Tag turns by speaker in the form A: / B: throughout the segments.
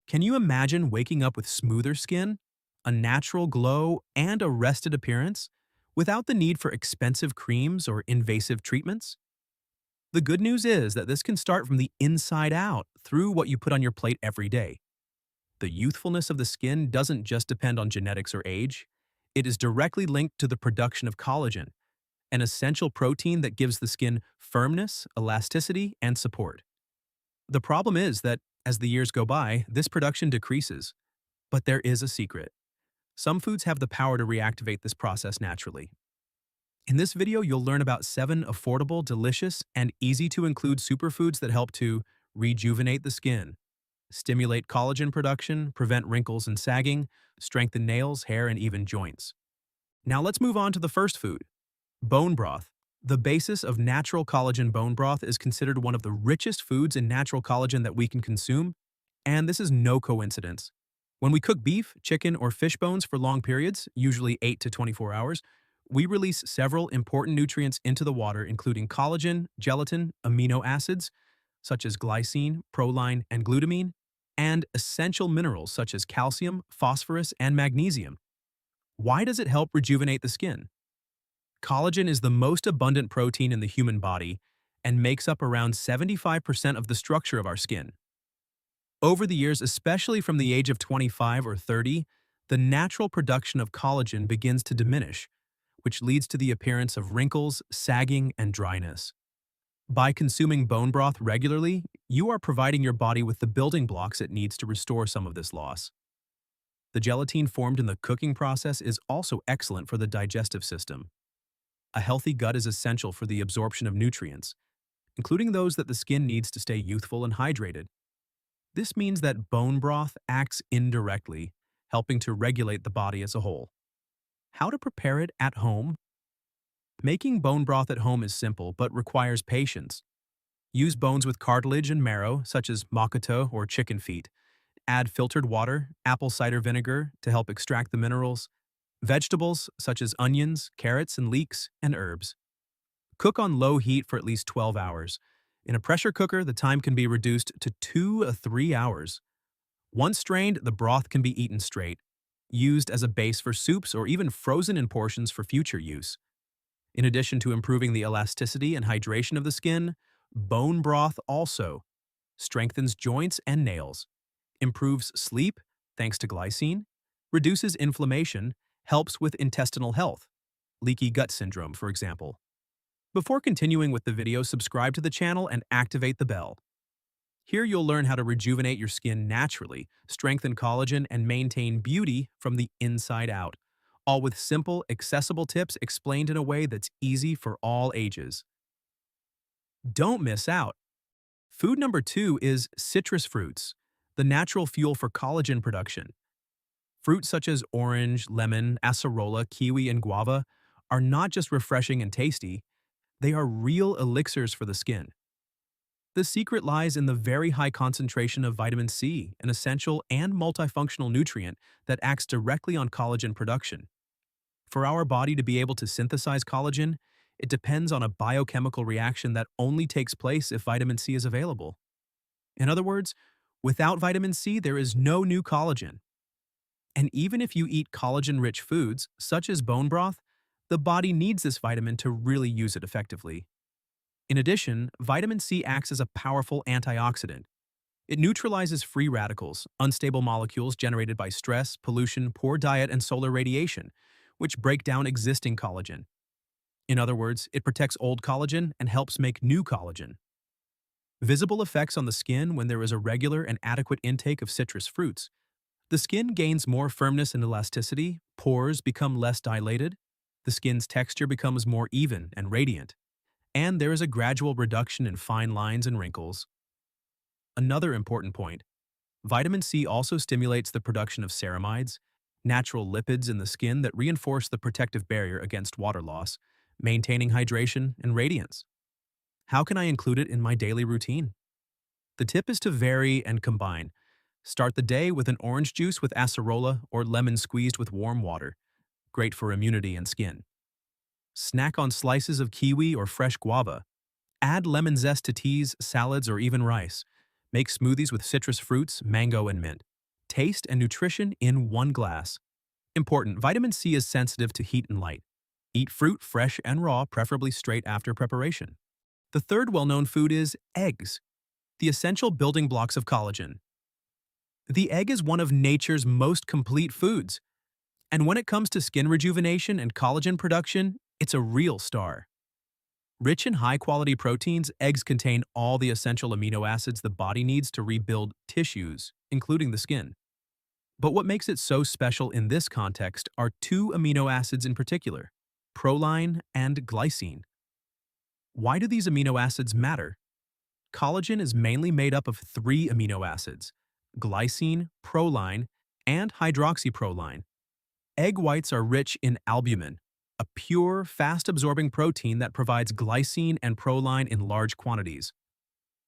A: Can you imagine waking up with smoother skin, a natural glow, and a rested appearance without the need for expensive creams or invasive treatments? The good news is that this can start from the inside out through what you put on your plate every day. The youthfulness of the skin doesn't just depend on genetics or age. It is directly linked to the production of collagen, an essential protein that gives the skin firmness, elasticity, and support. The problem is that as the years go by, this production decreases. But there is a secret. Some foods have the power to reactivate this process naturally. In this video, you'll learn about 7 affordable, delicious, and easy-to-include superfoods that help to rejuvenate the skin, stimulate collagen production, prevent wrinkles and sagging, strengthen nails, hair, and even joints. Now let's move on to the first food, bone broth. The basis of natural collagen bone broth is considered one of the richest foods in natural collagen that we can consume, and this is no coincidence. When we cook beef, chicken, or fish bones for long periods, usually 8 to 24 hours, we release several important nutrients into the water, including collagen, gelatin, amino acids, such as glycine, proline, and glutamine, and essential minerals such as calcium, phosphorus, and magnesium. Why does it help rejuvenate the skin? Collagen is the most abundant protein in the human body and makes up around 75% of the structure of our skin. Over the years, especially from the age of 25 or 30, the natural production of collagen begins to diminish, which leads to the appearance of wrinkles, sagging, and dryness. By consuming bone broth regularly, you are providing your body with the building blocks it needs to restore some of this loss. The gelatin formed in the cooking process is also excellent for the digestive system. A healthy gut is essential for the absorption of nutrients, including those that the skin needs to stay youthful and hydrated. This means that bone broth acts indirectly, helping to regulate the body as a whole. How to prepare it at home? Making bone broth at home is simple but requires patience. Use bones with cartilage and marrow, such as makato or chicken feet. Add filtered water, apple cider vinegar to help extract the minerals, vegetables such as onions, carrots, and leeks, and herbs. Cook on low heat for at least 12 hours. In a pressure cooker, the time can be reduced to 2 to 3 hours. Once strained, the broth can be eaten straight, used as a base for soups or even frozen in portions for future use. In addition to improving the elasticity and hydration of the skin, bone broth also strengthens joints and nails, improves sleep thanks to glycine, reduces inflammation, helps with intestinal health, leaky gut syndrome, for example. Before continuing with the video, subscribe to the channel and activate the bell. Here you'll learn how to rejuvenate your skin naturally, strengthen collagen, and maintain beauty from the inside out, all with simple, accessible tips explained in a way that's easy for all ages. Don't miss out. Food number 2 is citrus fruits, the natural fuel for collagen production. Fruits such as orange, lemon, acerola, kiwi, and guava are not just refreshing and tasty, they are real elixirs for the skin. The secret lies in the very high concentration of vitamin C, an essential and multifunctional nutrient that acts directly on collagen production. For our body to be able to synthesize collagen, it depends on a biochemical reaction that only takes place if vitamin C is available. In other words, without vitamin C, there is no new collagen. And even if you eat collagen-rich foods, such as bone broth, the body needs this vitamin to really use it effectively. In addition, vitamin C acts as a powerful antioxidant. It neutralizes free radicals, unstable molecules generated by stress, pollution, poor diet, and solar radiation, which break down existing collagen. In other words, it protects old collagen and helps make new collagen. Visible effects on the skin when there is a regular and adequate intake of citrus fruits. The skin gains more firmness and elasticity, pores become less dilated, the skin's texture becomes more even and radiant, and there is a gradual reduction in fine lines and wrinkles. Another important point, vitamin C also stimulates the production of ceramides, natural lipids in the skin that reinforce the protective barrier against water loss, maintaining hydration and radiance. How can I include it in my daily routine? The tip is to vary and combine. Start the day with an orange juice with acerola or lemon squeezed with warm water. Great for immunity and skin. Snack on slices of kiwi or fresh guava. Add lemon zest to teas, salads, or even rice. Make smoothies with citrus fruits, mango, and mint. taste and nutrition in one glass. Important, vitamin C is sensitive to heat and light. Eat fruit fresh and raw, preferably straight after preparation. The third well-known food is eggs, the essential building blocks of collagen. The egg is one of nature's most complete foods, and when it comes to skin rejuvenation and collagen production, it's a real star. Rich in high-quality proteins, eggs contain all the essential amino acids the body needs to rebuild tissues, including the skin. But what makes it so special in this context are two amino acids in particular, proline and glycine. Why do these amino acids matter? Collagen is mainly made up of three amino acids: glycine, proline, and hydroxyproline. Egg whites are rich in albumin, a pure, fast-absorbing protein that provides glycine and proline in large quantities.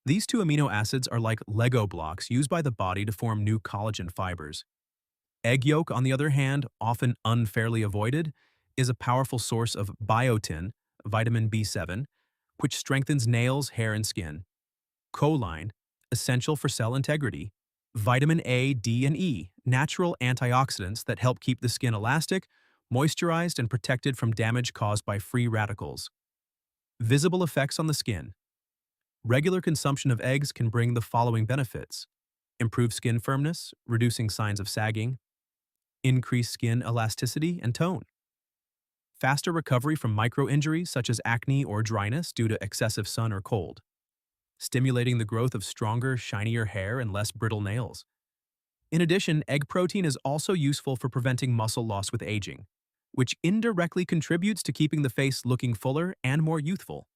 A: These two amino acids are like Lego blocks used by the body to form new collagen fibers. Egg yolk, on the other hand, often unfairly avoided, is a powerful source of biotin, vitamin B7, which strengthens nails, hair, and skin. Choline, essential for cell integrity. Vitamin A, D, and E, natural antioxidants that help keep the skin elastic, moisturized, and protected from damage caused by free radicals. Visible effects on the skin. Regular consumption of eggs can bring the following benefits: improve skin firmness, reducing signs of sagging; increase skin elasticity and tone; faster recovery from micro-injuries such as acne or dryness due to excessive sun or cold; stimulating the growth of stronger, shinier hair and less brittle nails. In addition, egg protein is also useful for preventing muscle loss with aging, which indirectly contributes to keeping the face looking fuller and more youthful.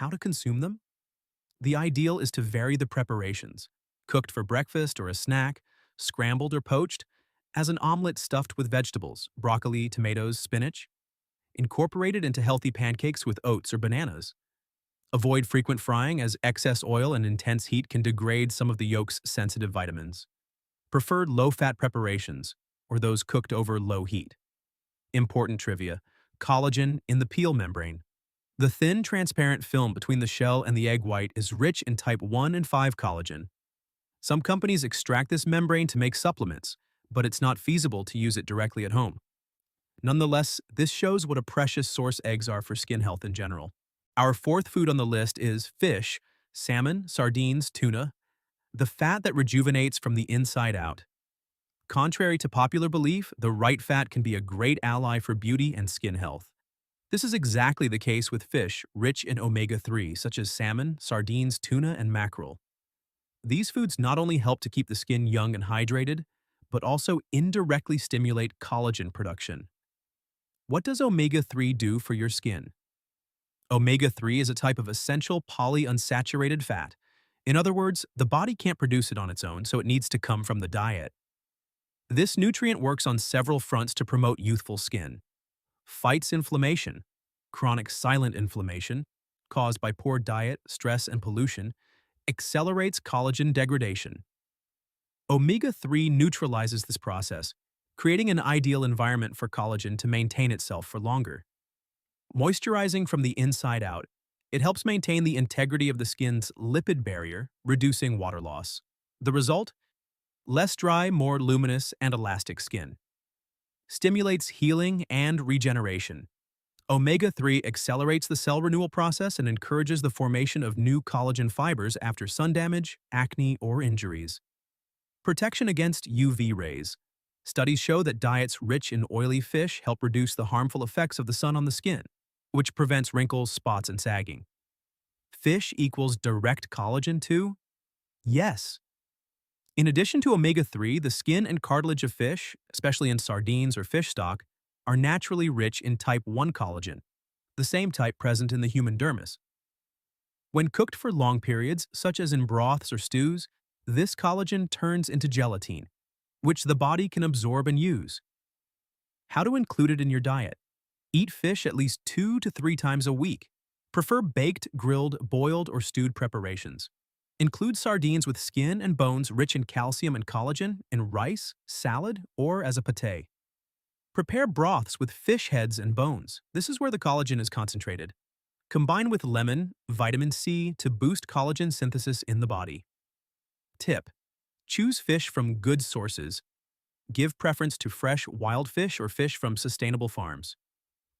A: How to consume them? The ideal is to vary the preparations: cooked for breakfast or a snack, scrambled or poached, as an omelet stuffed with vegetables, broccoli, tomatoes, spinach; incorporated into healthy pancakes with oats or bananas. Avoid frequent frying, as excess oil and intense heat can degrade some of the yolk's sensitive vitamins. Prefer low-fat preparations, or those cooked over low heat. Important trivia: collagen in the peel membrane. The thin, transparent film between the shell and the egg white is rich in type 1 and 5 collagen. Some companies extract this membrane to make supplements, but it's not feasible to use it directly at home. Nonetheless, this shows what a precious source eggs are for skin health in general. Our fourth food on the list is fish, salmon, sardines, tuna, the fat that rejuvenates from the inside out. Contrary to popular belief, the right fat can be a great ally for beauty and skin health. This is exactly the case with fish rich in omega-3, such as salmon, sardines, tuna, and mackerel. These foods not only help to keep the skin young and hydrated, but also indirectly stimulate collagen production. What does omega-3 do for your skin? Omega-3 is a type of essential polyunsaturated fat. In other words, the body can't produce it on its own, so it needs to come from the diet. This nutrient works on several fronts to promote youthful skin. Fights inflammation, chronic silent inflammation, caused by poor diet, stress, and pollution; accelerates collagen degradation. Omega-3 neutralizes this process, creating an ideal environment for collagen to maintain itself for longer. Moisturizing from the inside out, it helps maintain the integrity of the skin's lipid barrier, reducing water loss. The result? Less dry, more luminous, and elastic skin. Stimulates healing and regeneration. Omega-3 accelerates the cell renewal process and encourages the formation of new collagen fibers after sun damage, acne, or injuries. Protection against UV rays. Studies show that diets rich in oily fish help reduce the harmful effects of the sun on the skin, which prevents wrinkles, spots, and sagging. Fish equals direct collagen too? Yes. In addition to omega-3, the skin and cartilage of fish, especially in sardines or fish stock, are naturally rich in type 1 collagen, the same type present in the human dermis. When cooked for long periods, such as in broths or stews, this collagen turns into gelatin, which the body can absorb and use. How to include it in your diet? Eat fish at least 2 to 3 times a week. Prefer baked, grilled, boiled, or stewed preparations. Include sardines with skin and bones rich in calcium and collagen in rice, salad, or as a pâté. Prepare broths with fish heads and bones. This is where the collagen is concentrated. Combine with lemon, vitamin C to boost collagen synthesis in the body. Tip: Choose fish from good sources. Give preference to fresh wild fish or fish from sustainable farms.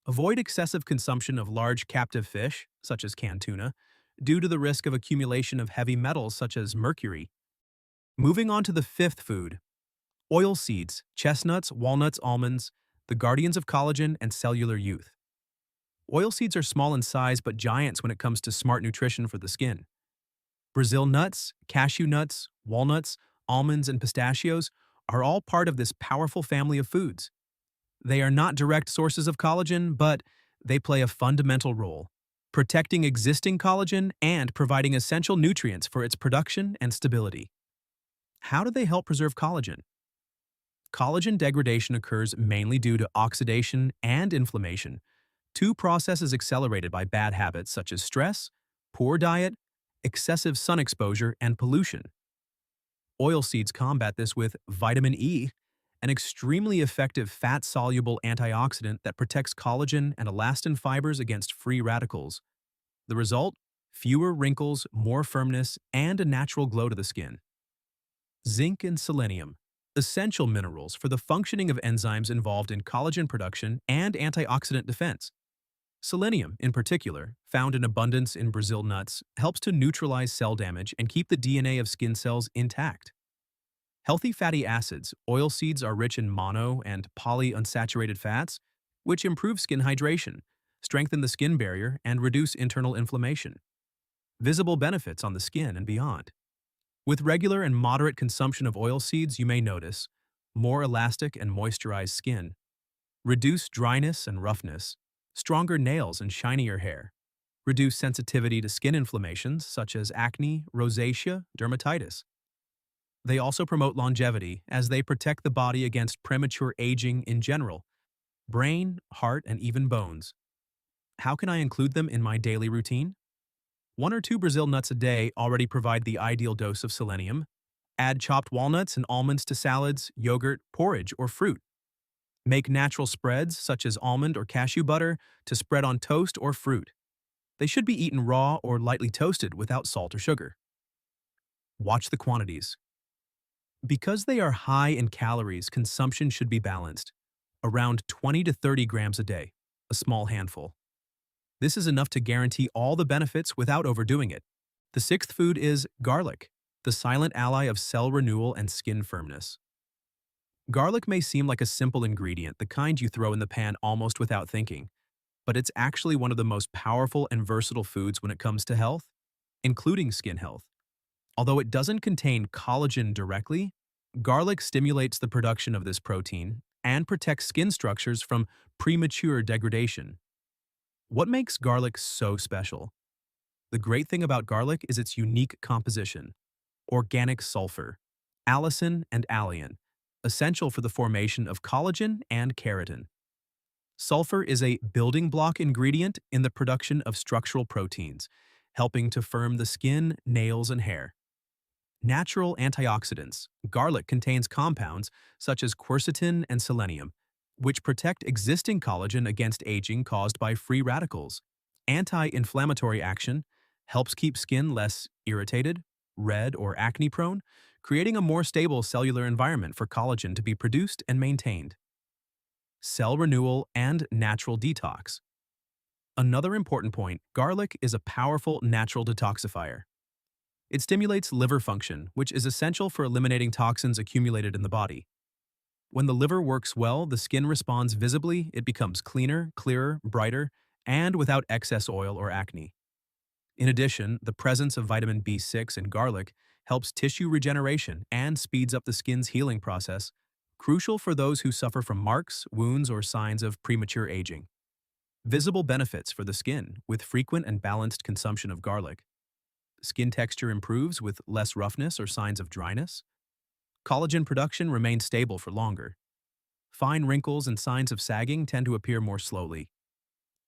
A: Avoid excessive consumption of large captive fish, such as canned tuna, due to the risk of accumulation of heavy metals such as mercury. Moving on to the fifth food, oil seeds, chestnuts, walnuts, almonds, the guardians of collagen and cellular youth. Oil seeds are small in size but giants when it comes to smart nutrition for the skin. Brazil nuts, cashew nuts, walnuts, almonds, and pistachios are all part of this powerful family of foods. They are not direct sources of collagen, but they play a fundamental role, protecting existing collagen and providing essential nutrients for its production and stability. How do they help preserve collagen? Collagen degradation occurs mainly due to oxidation and inflammation, two processes accelerated by bad habits such as stress, poor diet, excessive sun exposure, and pollution. Oil seeds combat this with vitamin E, an extremely effective fat-soluble antioxidant that protects collagen and elastin fibers against free radicals. The result? Fewer wrinkles, more firmness, and a natural glow to the skin. Zinc and selenium, essential minerals for the functioning of enzymes involved in collagen production and antioxidant defense. Selenium, in particular, found in abundance in Brazil nuts, helps to neutralize cell damage and keep the DNA of skin cells intact. Healthy fatty acids, oil seeds are rich in mono and polyunsaturated fats, which improve skin hydration, strengthen the skin barrier, and reduce internal inflammation. Visible benefits on the skin and beyond. With regular and moderate consumption of oil seeds, you may notice more elastic and moisturized skin, reduced dryness and roughness, stronger nails and shinier hair, reduced sensitivity to skin inflammations such as acne, rosacea, dermatitis. They also promote longevity as they protect the body against premature aging in general, brain, heart, and even bones. How can I include them in my daily routine? 1 or 2 Brazil nuts a day already provide the ideal dose of selenium. Add chopped walnuts and almonds to salads, yogurt, porridge, or fruit. Make natural spreads, such as almond or cashew butter, to spread on toast or fruit. They should be eaten raw or lightly toasted without salt or sugar. Watch the quantities. Because they are high in calories, consumption should be balanced, around 20 to 30 grams a day, a small handful. This is enough to guarantee all the benefits without overdoing it. The sixth food is garlic, the silent ally of cell renewal and skin firmness. Garlic may seem like a simple ingredient, the kind you throw in the pan almost without thinking, but it's actually one of the most powerful and versatile foods when it comes to health, including skin health. Although it doesn't contain collagen directly, garlic stimulates the production of this protein and protects skin structures from premature degradation. What makes garlic so special? The great thing about garlic is its unique composition: organic sulfur, allicin and alliin, essential for the formation of collagen and keratin. Sulfur is a building block ingredient in the production of structural proteins, helping to firm the skin, nails, and hair. Natural antioxidants. Garlic contains compounds such as quercetin and selenium, which protect existing collagen against aging caused by free radicals. Anti-inflammatory action helps keep skin less irritated, red, or acne-prone, creating a more stable cellular environment for collagen to be produced and maintained. Cell renewal and natural detox. Another important point, garlic is a powerful natural detoxifier. It stimulates liver function, which is essential for eliminating toxins accumulated in the body. When the liver works well, the skin responds visibly, it becomes cleaner, clearer, brighter, and without excess oil or acne. In addition, the presence of vitamin B6 in garlic helps tissue regeneration and speeds up the skin's healing process, crucial for those who suffer from marks, wounds, or signs of premature aging. Visible benefits for the skin with frequent and balanced consumption of garlic. Skin texture improves with less roughness or signs of dryness. Collagen production remains stable for longer. Fine wrinkles and signs of sagging tend to appear more slowly.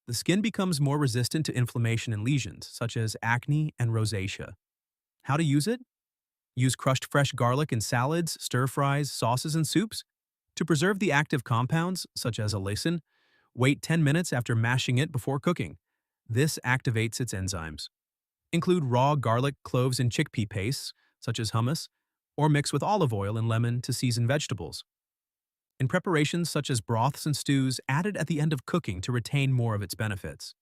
A: The skin becomes more resistant to inflammation and lesions, such as acne and rosacea. How to use it? Use crushed fresh garlic in salads, stir-fries, sauces, and soups. To preserve the active compounds, such as allicin, wait 10 minutes after mashing it before cooking. This activates its enzymes. Include raw garlic cloves in chickpea pastes, such as hummus, or mix with olive oil and lemon to season vegetables. In preparations such as broths and stews, add it at the end of cooking to retain more of its benefits.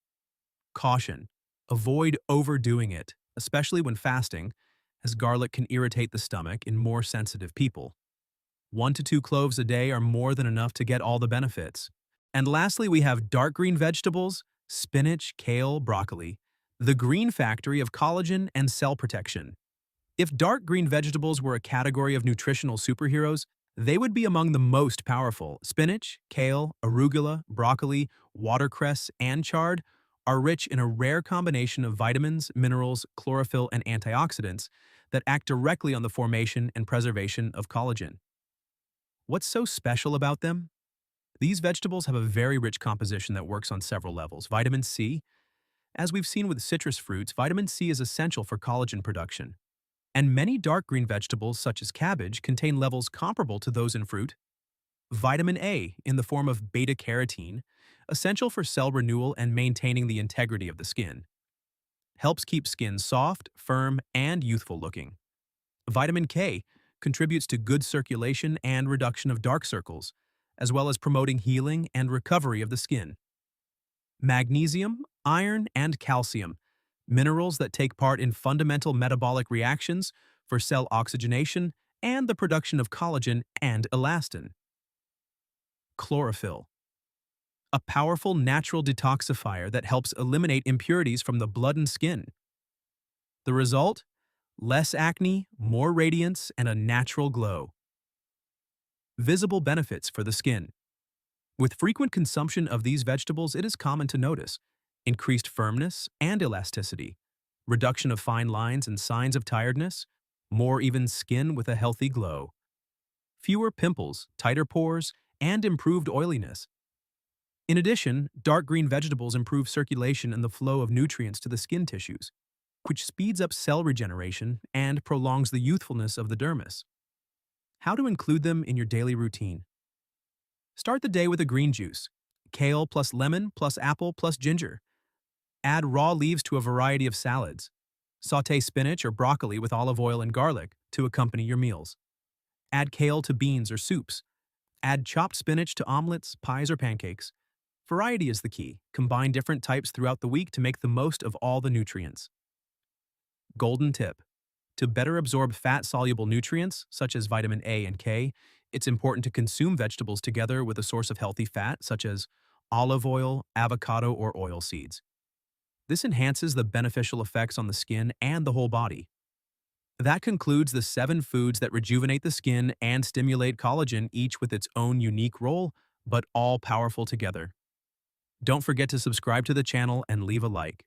A: Caution: avoid overdoing it, especially when fasting, as garlic can irritate the stomach in more sensitive people. 1 to 2 cloves a day are more than enough to get all the benefits. And lastly, we have dark green vegetables, spinach, kale, broccoli, the green factory of collagen and cell protection. If dark green vegetables were a category of nutritional superheroes, they would be among the most powerful. Spinach, kale, arugula, broccoli, watercress, and chard are rich in a rare combination of vitamins, minerals, chlorophyll, and antioxidants that act directly on the formation and preservation of collagen. What's so special about them? These vegetables have a very rich composition that works on several levels. Vitamin C: as we've seen with citrus fruits, vitamin C is essential for collagen production. And many dark green vegetables, such as cabbage, contain levels comparable to those in fruit. Vitamin A, in the form of beta-carotene, essential for cell renewal and maintaining the integrity of the skin. Helps keep skin soft, firm, and youthful looking. Vitamin K contributes to good circulation and reduction of dark circles, as well as promoting healing and recovery of the skin. Magnesium, iron, and calcium, minerals that take part in fundamental metabolic reactions for cell oxygenation and the production of collagen and elastin. Chlorophyll, a powerful natural detoxifier that helps eliminate impurities from the blood and skin. The result? Less acne, more radiance, and a natural glow. Visible benefits for the skin. With frequent consumption of these vegetables, it is common to notice increased firmness and elasticity, reduction of fine lines and signs of tiredness, more even skin with a healthy glow, fewer pimples, tighter pores, and improved oiliness. In addition, dark green vegetables improve circulation and the flow of nutrients to the skin tissues, which speeds up cell regeneration and prolongs the youthfulness of the dermis. How to include them in your daily routine. Start the day with a green juice: kale plus lemon plus apple plus ginger. Add raw leaves to a variety of salads. Sauté spinach or broccoli with olive oil and garlic to accompany your meals. Add kale to beans or soups. Add chopped spinach to omelets, pies, or pancakes. Variety is the key. Combine different types throughout the week to make the most of all the nutrients. Golden tip: to better absorb fat-soluble nutrients, such as vitamin A and K, it's important to consume vegetables together with a source of healthy fat, such as olive oil, avocado, or oil seeds. This enhances the beneficial effects on the skin and the whole body. That concludes the 7 foods that rejuvenate the skin and stimulate collagen, each with its own unique role, but all powerful together. Don't forget to subscribe to the channel and leave a like.